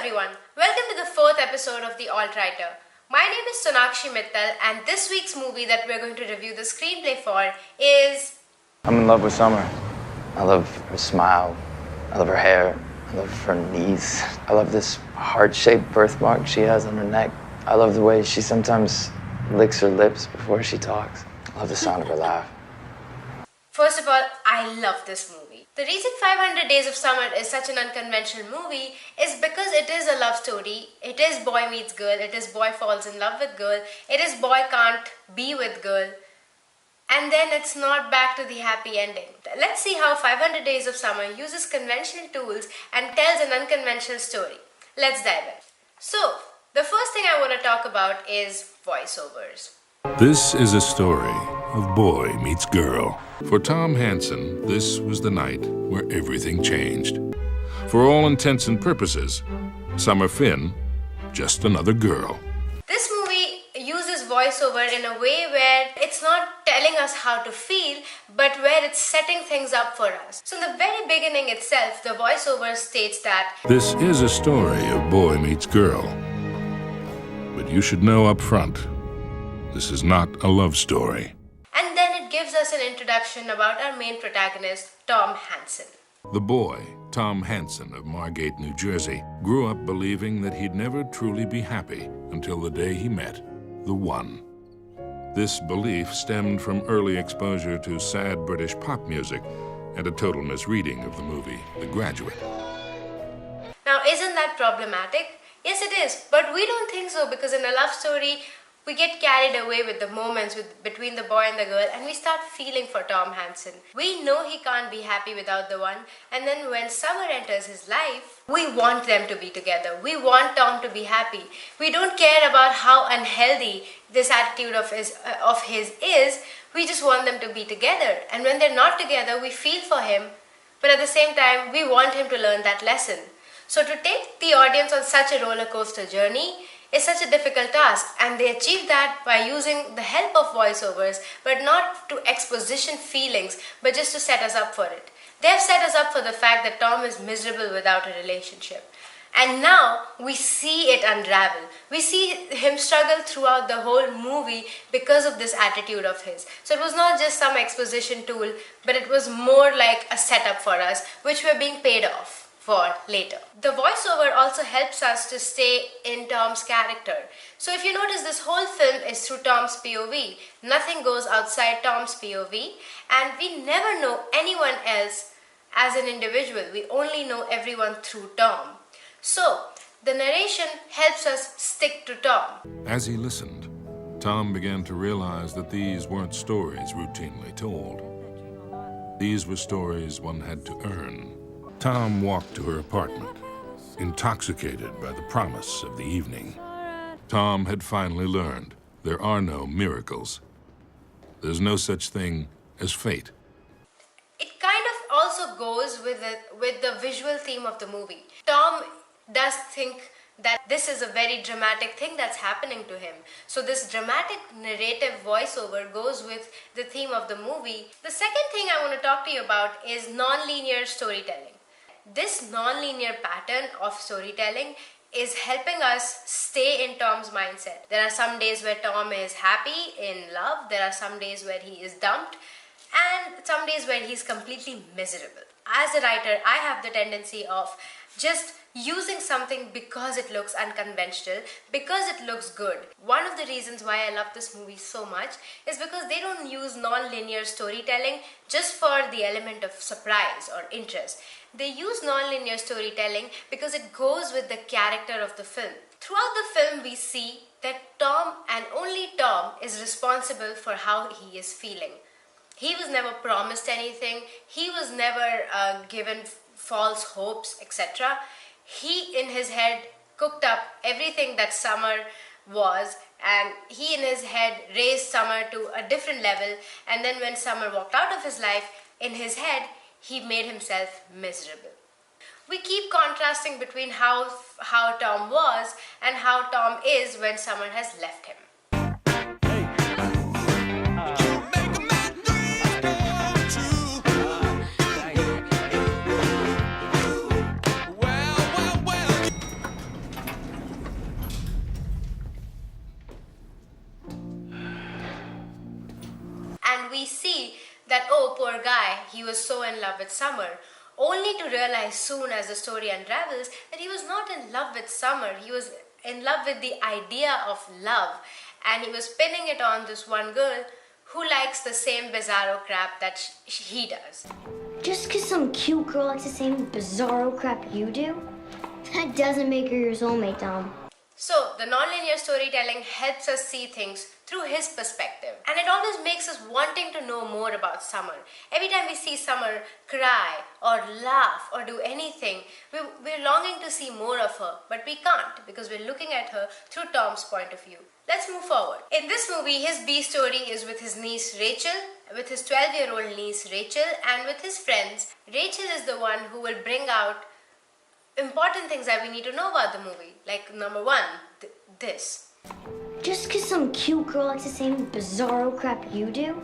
everyone, welcome to the fourth episode of The Alt-Writer. My name is Sonakshi Mittal and this week's movie that we're going to review the screenplay for is... I'm in love with Summer. I love her smile, I love her hair, I love her knees. I love this heart-shaped birthmark she has on her neck. I love the way she sometimes licks her lips before she talks. I love the sound of her laugh. First of all, I love this movie. The reason 500 Days of Summer is such an unconventional movie is because it is a love story. It is boy meets girl, it is boy falls in love with girl, it is boy can't be with girl, and then it's not back to the happy ending. Let's see how 500 Days of Summer uses conventional tools and tells an unconventional story. Let's dive in. So, the first thing I want to talk about is voiceovers. This is a story of boy meets girl. For Tom Hansen, this was the night where everything changed. For all intents and purposes, Summer Finn, just another girl. This movie uses voiceover in a way where it's not telling us how to feel, but where it's setting things up for us. So in the very beginning itself, the voiceover states that this is a story of boy meets girl. But you should know up front, this is not a love story. And then it gives us an introduction about our main protagonist, Tom Hansen. The boy, Tom Hansen of Margate, New Jersey, grew up believing that he'd never truly be happy until the day he met the one. This belief stemmed from early exposure to sad British pop music and a total misreading of the movie The Graduate. Now, isn't that problematic? Yes, it is, but we don't think so because in a love story, we get carried away with the moments between the boy and the girl and we start feeling for Tom Hansen. We know he can't be happy without the one, and then when Summer enters his life, we want them to be together. We want Tom to be happy. We don't care about how unhealthy this attitude of his is. We just want them to be together. And when they're not together, we feel for him, but at the same time, we want him to learn that lesson. So to take the audience on such a roller coaster journey is such a difficult task, and they achieve that by using the help of voiceovers, but not to exposition feelings, but just to set us up for it. They have set us up for the fact that Tom is miserable without a relationship. And now we see it unravel. We see him struggle throughout the whole movie because of this attitude of his. So it was not just some exposition tool, but it was more like a setup for us, which we're being paid off for later. The voiceover also helps us to stay in Tom's character. So if you notice, this whole film is through Tom's POV. Nothing goes outside Tom's POV, and we never know anyone else as an individual. We only know everyone through Tom. So the narration helps us stick to Tom. As he listened, Tom began to realize that these weren't stories routinely told. These were stories one had to earn. Tom walked to her apartment, intoxicated by the promise of the evening. Tom had finally learned there are no miracles. There's no such thing as fate. It kind of also goes with the visual theme of the movie. Tom does think that this is a very dramatic thing that's happening to him. So this dramatic narrative voiceover goes with the theme of the movie. The second thing I want to talk to you about is nonlinear storytelling. This non-linear pattern of storytelling is helping us stay in Tom's mindset. There are some days where Tom is happy, in love. There are some days where he is dumped, and some days where he's completely miserable. As a writer, I have the tendency of just using something because it looks unconventional, because it looks good. One of the reasons why I love this movie so much is because they don't use non-linear storytelling just for the element of surprise or interest. They use non-linear storytelling because it goes with the character of the film. Throughout the film, we see that Tom and only Tom is responsible for how he is feeling. He was never promised anything. He was never given false hopes, etc. He in his head cooked up everything that Summer was, and he in his head raised Summer to a different level, and then when Summer walked out of his life, in his head he made himself miserable. We keep contrasting between how Tom was and how Tom is when Summer has left him. that, oh, poor guy, he was so in love with Summer, only to realize soon as the story unravels that he was not in love with Summer. He was in love with the idea of love, and he was pinning it on this one girl who likes the same bizarro crap that he does. Just because some cute girl likes the same bizarro crap you do, that doesn't make her your soulmate, Tom. So, the nonlinear storytelling helps us see things through his perspective, and it always makes us wanting to know more about Summer. Every time we see Summer cry or laugh or do anything, we're longing to see more of her, but we can't because we're looking at her through Tom's point of view. Let's move forward. In this movie, his B story is with his niece Rachel, with his 12-year-old niece Rachel, and with his friends. Rachel is the one who will bring out important things that we need to know about the movie. Like number one, this. Just because some cute girl likes the same bizarro crap you do,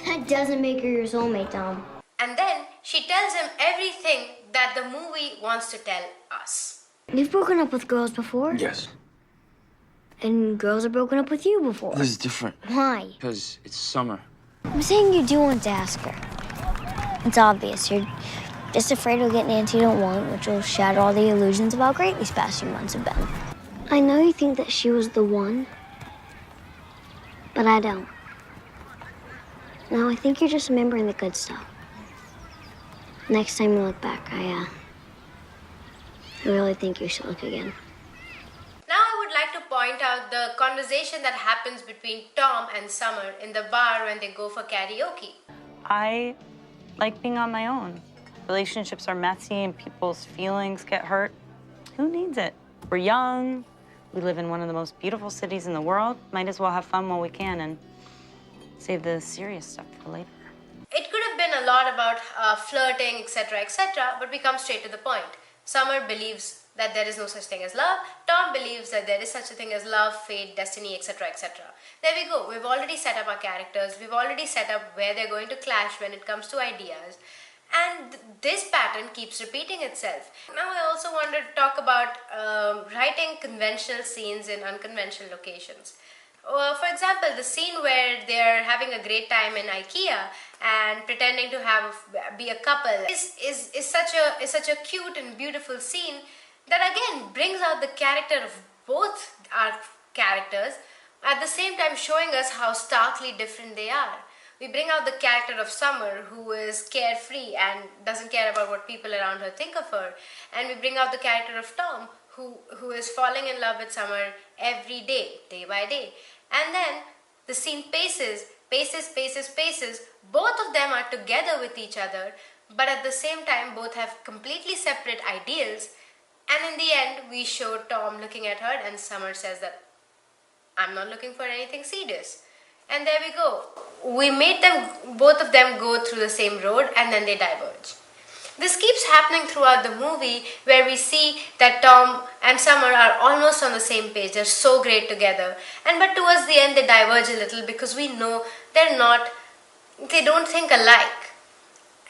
that doesn't make her your soulmate, Tom. And then she tells him everything that the movie wants to tell us. You've broken up with girls before? Yes. And girls have broken up with you before. This is different. Why? Because it's Summer. I'm saying you do want to ask her. It's obvious. You're just afraid of getting an answer you don't want, which will shatter all the illusions of how great these past few months have been. I know you think that she was the one, but I don't. No, I think you're just remembering the good stuff. Next time you look back, I really think you should look again. Now I would like to point out the conversation that happens between Tom and Summer in the bar when they go for karaoke. I like being on my own. Relationships are messy and people's feelings get hurt. Who needs it? We're young. We live in one of the most beautiful cities in the world. Might as well have fun while we can and save the serious stuff for later. It could have been a lot about flirting, etc., but we come straight to the point. Summer believes that there is no such thing as love. Tom believes that there is such a thing as love, fate, destiny, etc., There we go. We've already set up our characters. We've already set up where they're going to clash when it comes to ideas. And this pattern keeps repeating itself. Now I also want to talk about writing conventional scenes in unconventional locations. For example, the scene where they're having a great time in IKEA and pretending to be a couple is such a cute and beautiful scene that again brings out the character of both our characters, at the same time showing us how starkly different they are. We bring out the character of Summer, who is carefree and doesn't care about what people around her think of her. And we bring out the character of Tom, who is falling in love with Summer every day, day by day. And then the scene paces. Both of them are together with each other, but at the same time both have completely separate ideals. And in the end, we show Tom looking at her and Summer says that, I'm not looking for anything serious. And there we go. We made both of them go through the same road and then they diverge. This keeps happening throughout the movie where we see that Tom and Summer are almost on the same page. They're so great together. But towards the end they diverge a little because we know they don't think alike.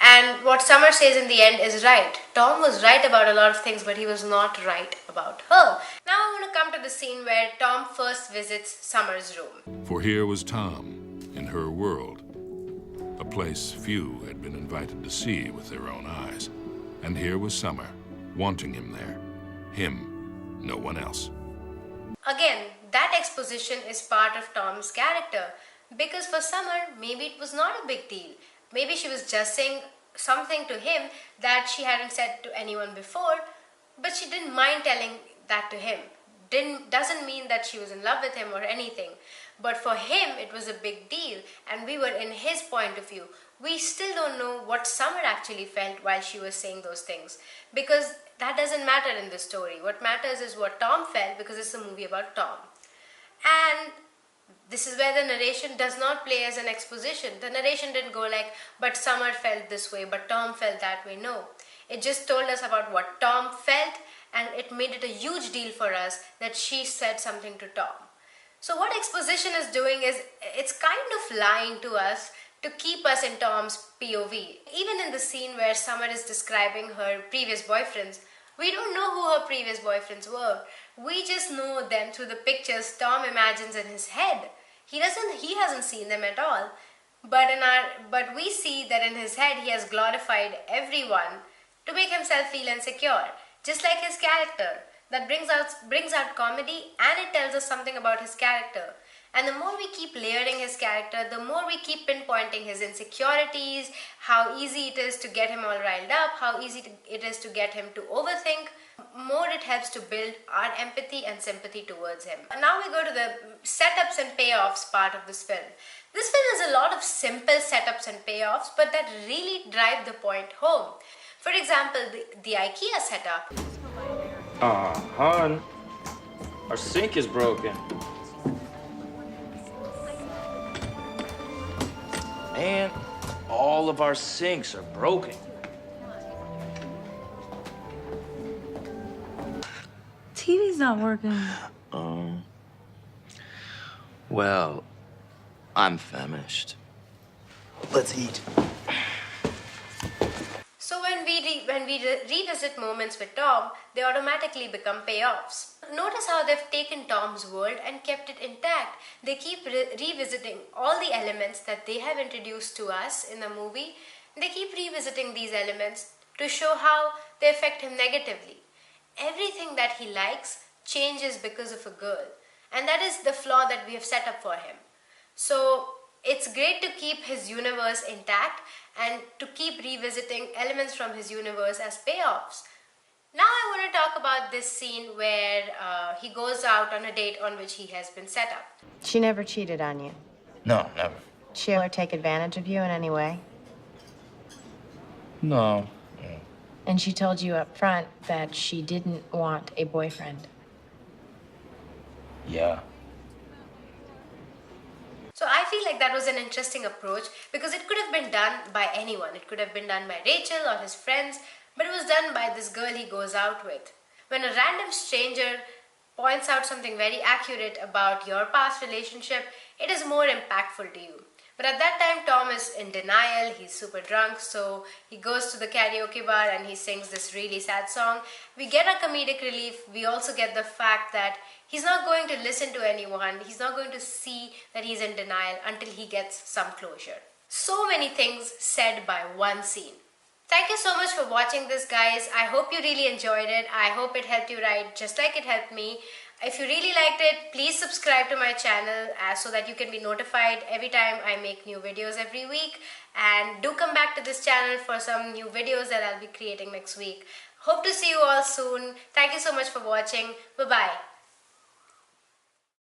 And what Summer says in the end is right. Tom was right about a lot of things, but he was not right about her. Now I want to come to the scene where Tom first visits Summer's room. For here was Tom, in her world, a place few had been invited to see with their own eyes. And here was Summer, wanting him there. Him, no one else. Again, that exposition is part of Tom's character. Because for Summer, maybe it was not a big deal. Maybe she was just saying something to him that she hadn't said to anyone before, but she didn't mind telling that to him. Doesn't mean that she was in love with him or anything. But for him, it was a big deal, and we were in his point of view. We still don't know what Summer actually felt while she was saying those things, because that doesn't matter in this story. What matters is what Tom felt, because it's a movie about Tom. And this is where the narration does not play as an exposition. The narration didn't go like, but Summer felt this way, but Tom felt that way. No. It just told us about what Tom felt, and it made it a huge deal for us that she said something to Tom. So what exposition is doing is, it's kind of lying to us to keep us in Tom's POV. Even in the scene where Summer is describing her previous boyfriends, we don't know who her previous boyfriends were. We just know them through the pictures Tom imagines in his head. He hasn't seen them at all. But we see that in his head he has glorified everyone to make himself feel insecure, just like his character. That brings out comedy, and it tells us something about his character. And the more we keep layering his character, the more we keep pinpointing his insecurities, how easy it is to get him all riled up, how it is to get him to overthink, more it helps to build our empathy and sympathy towards him. Now we go to the setups and payoffs part of this film. This film has a lot of simple setups and payoffs, but that really drive the point home. For example, the IKEA setup. Hon, our sink is broken. And all of our sinks are broken. TV's not working. Well, I'm famished. Let's eat. So when we revisit moments with Tom, they automatically become payoffs. Notice how they've taken Tom's world and kept it intact. They keep revisiting all the elements that they have introduced to us in the movie. They keep revisiting these elements to show how they affect him negatively. Everything that he likes changes because of a girl, and that is the flaw that we have set up for him. So it's great to keep his universe intact and to keep revisiting elements from his universe as payoffs. Now I want to talk about this scene where he goes out on a date on which he has been set up. She never cheated on you. No, never. She ever take advantage of you in any way? No. And she told you up front that she didn't want a boyfriend. Yeah. So I feel like that was an interesting approach because it could have been done by anyone. It could have been done by Rachel or his friends, but it was done by this girl he goes out with. When a random stranger points out something very accurate about your past relationship, it is more impactful to you. But at that time, Tom is in denial, he's super drunk, so he goes to the karaoke bar and he sings this really sad song. We get a comedic relief, we also get the fact that he's not going to listen to anyone, he's not going to see that he's in denial until he gets some closure. So many things said by one scene. Thank you so much for watching this, guys. I hope you really enjoyed it. I hope it helped you write just like it helped me. If you really liked it, please subscribe to my channel so that you can be notified every time I make new videos every week. And do come back to this channel for some new videos that I'll be creating next week. Hope to see you all soon. Thank you so much for watching. Bye-bye.